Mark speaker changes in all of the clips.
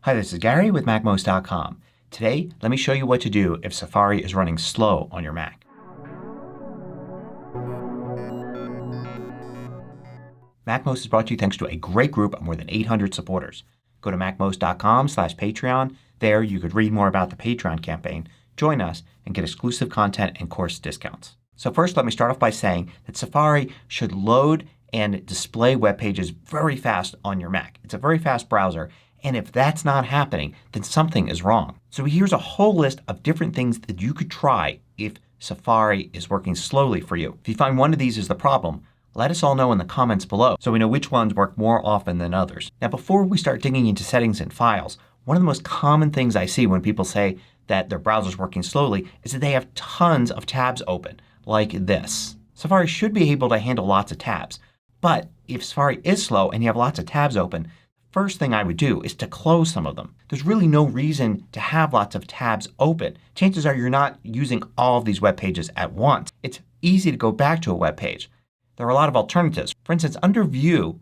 Speaker 1: Hi, this is Gary with MACMOST.com. Today, let me show you what to do if Safari is running slow on your Mac. MACMOST is brought to you thanks to a great group of more than 800 supporters. Go to MACMOST.com/Patreon. There you could read more about the Patreon campaign, join us, and get exclusive content and course discounts. So first, let me start off by saying that Safari should load and display web pages very fast on your Mac. It's a very fast browser. And if that's not happening, then something is wrong. So here's a whole list of different things that you could try if Safari is working slowly for you. If you find one of these is the problem, let us all know in the comments below so we know which ones work more often than others. Now before we start digging into settings and files, one of the most common things I see when people say that their browser is working slowly is that they have tons of tabs open like this. Safari should be able to handle lots of tabs. But if Safari is slow and you have lots of tabs open, first thing I would do is to close some of them. There's really no reason to have lots of tabs open. Chances are you're not using all of these web pages at once. It's easy to go back to a web page. There are a lot of alternatives. For instance, under View,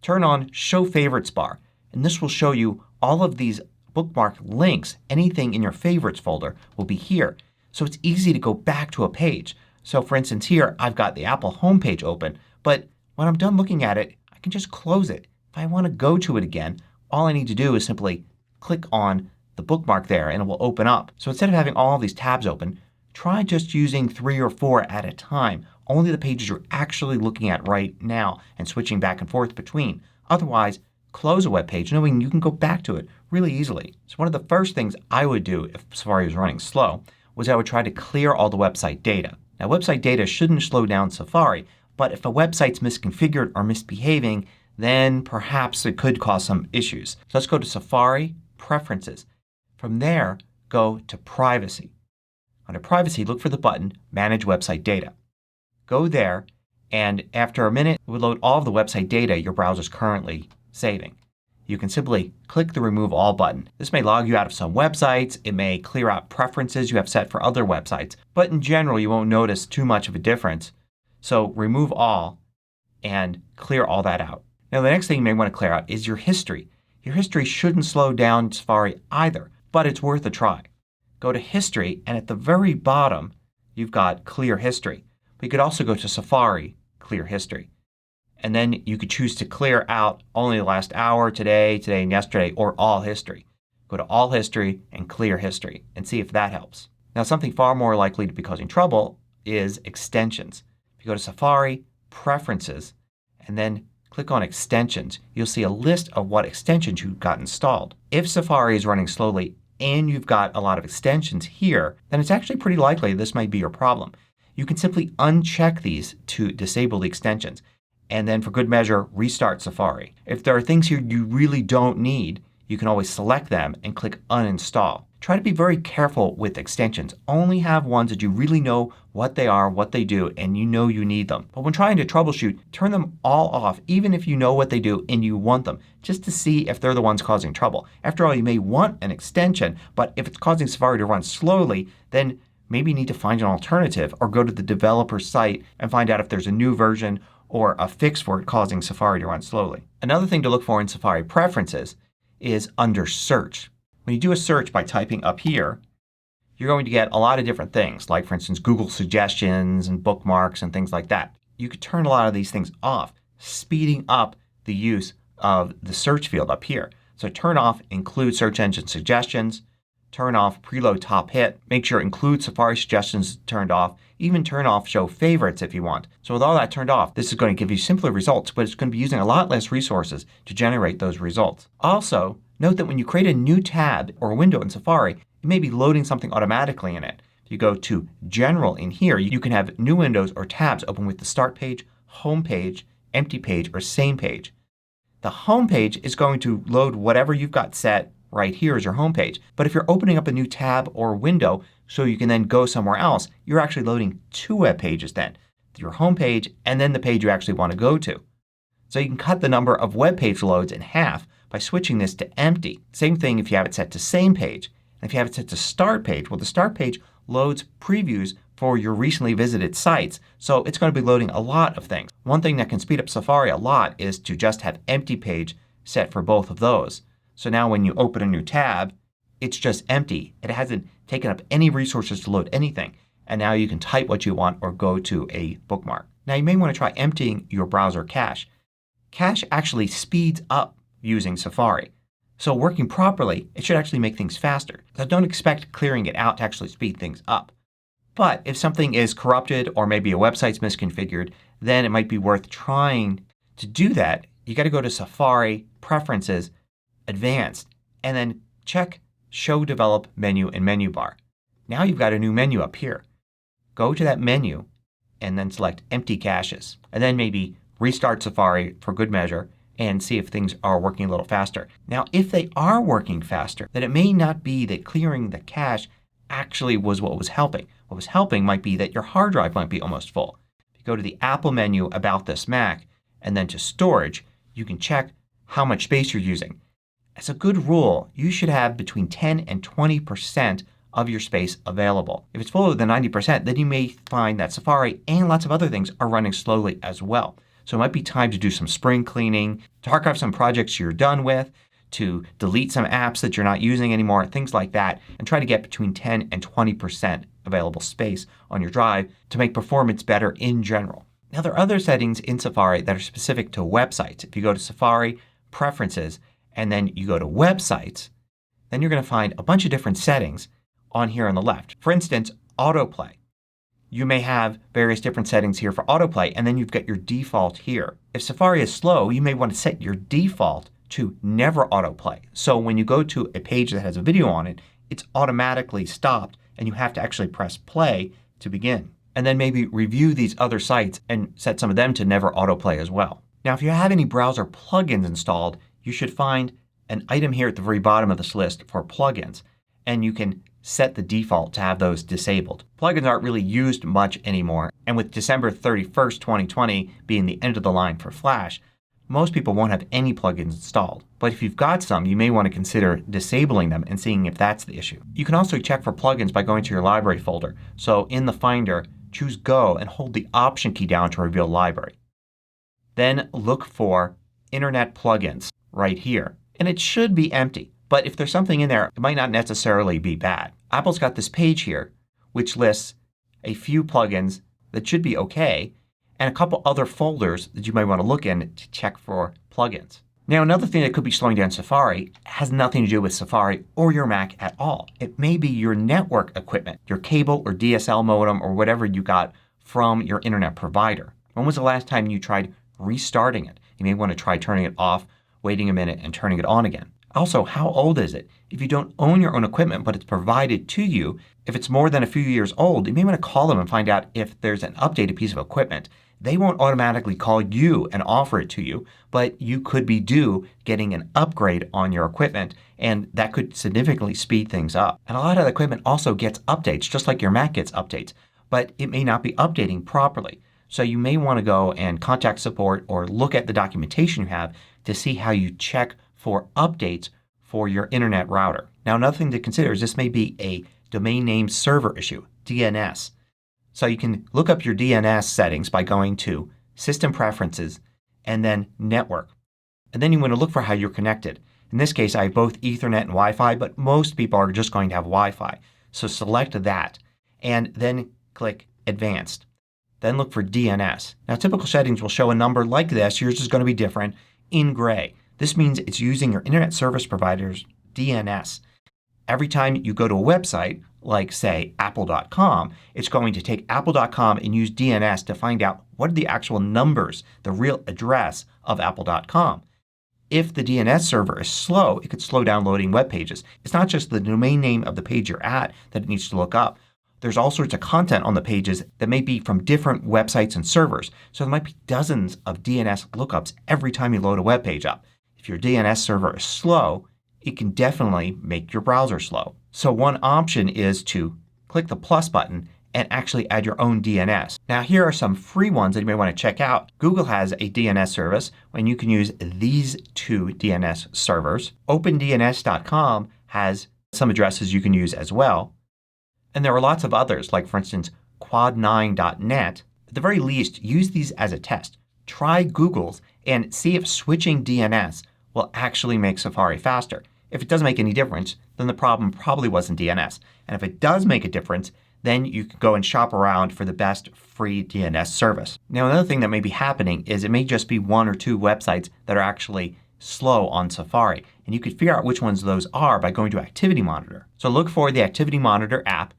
Speaker 1: turn on Show Favorites bar. And this will show you all of these bookmark links. Anything in your Favorites folder will be here. So it's easy to go back to a page. So for instance here I've got the Apple homepage open. But when I'm done looking at it, I can just close it. If I want to go to it again, all I need to do is simply click on the bookmark there and it will open up. So instead of having all of these tabs open, try just using 3 or 4 at a time. Only the pages you're actually looking at right now and switching back and forth between. Otherwise, close a web page knowing you can go back to it really easily. So one of the first things I would do if Safari was running slow was I would try to clear all the website data. Now website data shouldn't slow down Safari, but if a website's misconfigured or misbehaving, then perhaps it could cause some issues. So let's go to Safari, Preferences. From there, go to Privacy. Under Privacy, look for the button Manage Website Data. Go there and after a minute it will load all of the website data your browser is currently saving. You can simply click the Remove All button. This may log you out of some websites. It may clear out preferences you have set for other websites. But in general you won't notice too much of a difference. So remove all and clear all that out. Now the next thing you may want to clear out is your history. Your history shouldn't slow down Safari either, but it's worth a try. Go to History and at the very bottom you've got Clear History. But you could also go to Safari, Clear History. And then you could choose to clear out only the last hour, today and yesterday, or all history. Go to All History and Clear History and see if that helps. Now something far more likely to be causing trouble is extensions. If you go to Safari, Preferences, and then click on Extensions, you'll see a list of what extensions you've got installed. If Safari is running slowly and you've got a lot of extensions here, then it's actually pretty likely this might be your problem. You can simply uncheck these to disable the extensions and then for good measure restart Safari. If there are things here you really don't need, you can always select them and click Uninstall. Try to be very careful with extensions. Only have ones that you really know what they are, what they do, and you know you need them. But when trying to troubleshoot, turn them all off even if you know what they do and you want them, just to see if they're the ones causing trouble. After all, you may want an extension, but if it's causing Safari to run slowly, then maybe you need to find an alternative or go to the developer site and find out if there's a new version or a fix for it causing Safari to run slowly. Another thing to look for in Safari Preferences is under Search. When you do a search by typing up here, you're going to get a lot of different things like for instance Google suggestions and bookmarks and things like that. You could turn a lot of these things off, speeding up the use of the search field up here. So turn off Include Search Engine Suggestions. Turn off Preload Top Hit. Make sure Include Safari Suggestions is turned off. Even turn off Show Favorites if you want. So with all that turned off, this is going to give you simpler results, but it's going to be using a lot less resources to generate those results. Also, note that when you create a new tab or window in Safari, it may be loading something automatically in it. If you go to General in here, you can have new windows or tabs open with the Start Page, Home Page, Empty Page, or Same Page. The Home Page is going to load whatever you've got set right here is your home page. But if you're opening up a new tab or window so you can then go somewhere else, you're actually loading 2 web pages then. Your home page and then the page you actually want to go to. So you can cut the number of web page loads in half by switching this to empty. Same thing if you have it set to Same Page. And if you have it set to Start Page, well the Start Page loads previews for your recently visited sites. So it's going to be loading a lot of things. One thing that can speed up Safari a lot is to just have Empty Page set for both of those. So now when you open a new tab, it's just empty. It hasn't taken up any resources to load anything. And now you can type what you want or go to a bookmark. Now you may want to try emptying your browser cache. Cache actually speeds up using Safari. So working properly, it should actually make things faster. So don't expect clearing it out to actually speed things up. But if something is corrupted or maybe a website's misconfigured, then it might be worth trying to do that. You got to go to Safari, Preferences, Advanced, and then check Show Develop Menu in Menu Bar. Now you've got a new menu up here. Go to that menu and then select Empty Caches. And then maybe restart Safari for good measure and see if things are working a little faster. Now if they are working faster, then it may not be that clearing the cache actually was what was helping. What was helping might be that your hard drive might be almost full. If you go to the Apple menu About This Mac and then to Storage, you can check how much space you're using. As a good rule, you should have between 10 and 20% of your space available. If it's fuller than 90%, then you may find that Safari and lots of other things are running slowly as well. So it might be time to do some spring cleaning, to archive some projects you're done with, to delete some apps that you're not using anymore, things like that, and try to get between 10 and 20% available space on your drive to make performance better in general. Now there are other settings in Safari that are specific to websites. If you go to Safari, Preferences, and then you go to Websites, then you're going to find a bunch of different settings on here on the left. For instance, autoplay. You may have various different settings here for autoplay and then you've got your default here. If Safari is slow, you may want to set your default to never autoplay. So when you go to a page that has a video on it, it's automatically stopped and you have to actually press play to begin. And then maybe review these other sites and set some of them to never autoplay as well. Now if you have any browser plugins installed, you should find an item here at the very bottom of this list for plugins. And you can set the default to have those disabled. Plugins aren't really used much anymore. And with December 31st, 2020 being the end of the line for Flash, most people won't have any plugins installed. But if you've got some, you may want to consider disabling them and seeing if that's the issue. You can also check for plugins by going to your library folder. So in the Finder, choose Go and hold the Option key down to reveal library. Then look for Internet Plugins right here. And it should be empty. But if there's something in there, it might not necessarily be bad. Apple's got this page here which lists a few plugins that should be okay and a couple other folders that you might want to look in to check for plugins. Now another thing that could be slowing down Safari has nothing to do with Safari or your Mac at all. It may be your network equipment, your cable or DSL modem or whatever you got from your internet provider. When was the last time you tried restarting it? You may want to try turning it off, waiting a minute, and turning it on again. Also, how old is it? If you don't own your own equipment but it's provided to you, if it's more than a few years old, you may want to call them and find out if there's an updated piece of equipment. They won't automatically call you and offer it to you, but you could be due getting an upgrade on your equipment and that could significantly speed things up. And a lot of the equipment also gets updates just like your Mac gets updates, but it may not be updating properly. So you may want to go and contact support or look at the documentation you have to see how you check for updates for your internet router. Now another thing to consider is this may be a domain name server issue, DNS. So you can look up your DNS settings by going to System Preferences and then Network. And then you want to look for how you're connected. In this case I have both Ethernet and Wi-Fi, but most people are just going to have Wi-Fi. So select that and then click Advanced. Then look for DNS. Now typical settings will show a number like this. Yours is going to be different in gray. This means it's using your Internet Service Provider's DNS. Every time you go to a website, like say apple.com, it's going to take apple.com and use DNS to find out what are the actual numbers, the real address of apple.com. If the DNS server is slow, it could slow down loading web pages. It's not just the domain name of the page you're at that it needs to look up. There's all sorts of content on the pages that may be from different websites and servers. So there might be dozens of DNS lookups every time you load a web page up. If your DNS server is slow, it can definitely make your browser slow. So one option is to click the plus button and actually add your own DNS. Now here are some free ones that you may want to check out. Google has a DNS service and you can use these two DNS servers. OpenDNS.com has some addresses you can use as well. And there are lots of others like for instance quad9.net. At the very least use these as a test. Try Google's and see if switching DNS will actually make Safari faster. If it doesn't make any difference, then the problem probably wasn't DNS. And if it does make a difference, then you can go and shop around for the best free DNS service. Now another thing that may be happening is it may just be one or two websites that are actually slow on Safari. And you could figure out which ones those are by going to Activity Monitor. So look for the Activity Monitor app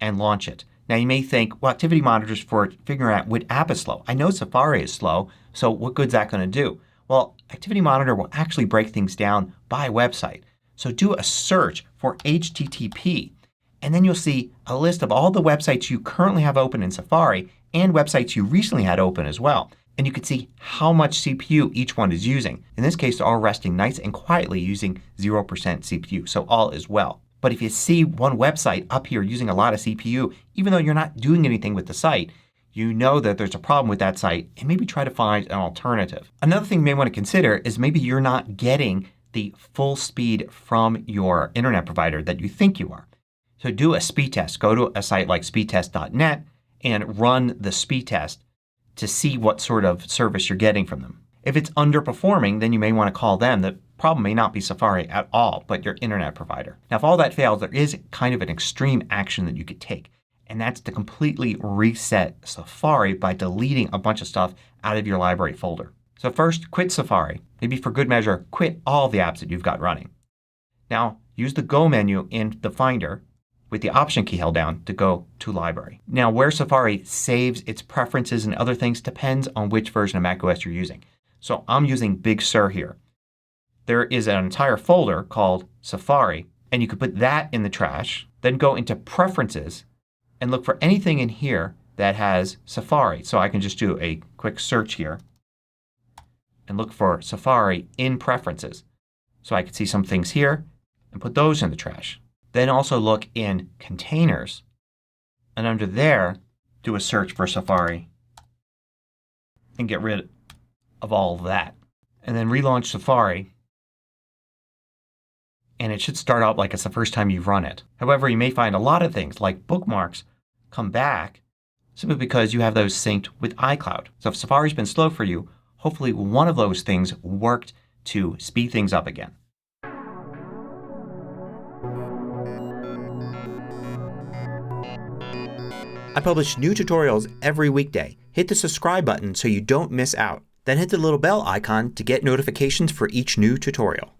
Speaker 1: and launch it. Now you may think, well, Activity Monitor is for figuring out what app is slow. I know Safari is slow, so what good is that going to do? Well, Activity Monitor will actually break things down by website. So do a search for HTTP and then you'll see a list of all the websites you currently have open in Safari and websites you recently had open as well. And you can see how much CPU each one is using. In this case they're all resting nice and quietly using 0% CPU. So all is well. But if you see one website up here using a lot of CPU, even though you're not doing anything with the site, you know that there's a problem with that site and maybe try to find an alternative. Another thing you may want to consider is maybe you're not getting the full speed from your internet provider that you think you are. So do a speed test. Go to a site like speedtest.net and run the speed test to see what sort of service you're getting from them. If it's underperforming, then you may want to call them. The problem may not be Safari at all, but your internet provider. Now if all that fails, there is kind of an extreme action that you could take. And that's to completely reset Safari by deleting a bunch of stuff out of your library folder. So first, quit Safari. Maybe for good measure, quit all the apps that you've got running. Now use the Go menu in the Finder with the Option key held down to go to Library. Now where Safari saves its preferences and other things depends on which version of macOS you're using. So I'm using Big Sur here. There is an entire folder called Safari and you could put that in the trash. Then go into Preferences and look for anything in here that has Safari. So I can just do a quick search here and look for Safari in Preferences. So I can see some things here and put those in the trash. Then also look in Containers and under there do a search for Safari and get rid of all of that. And then relaunch Safari and it should start out like it's the first time you've run it. However, you may find a lot of things like bookmarks come back simply because you have those synced with iCloud. So if Safari's been slow for you, hopefully one of those things worked to speed things up again. I publish new tutorials every weekday. Hit the subscribe button so you don't miss out. Then hit the little bell icon to get notifications for each new tutorial.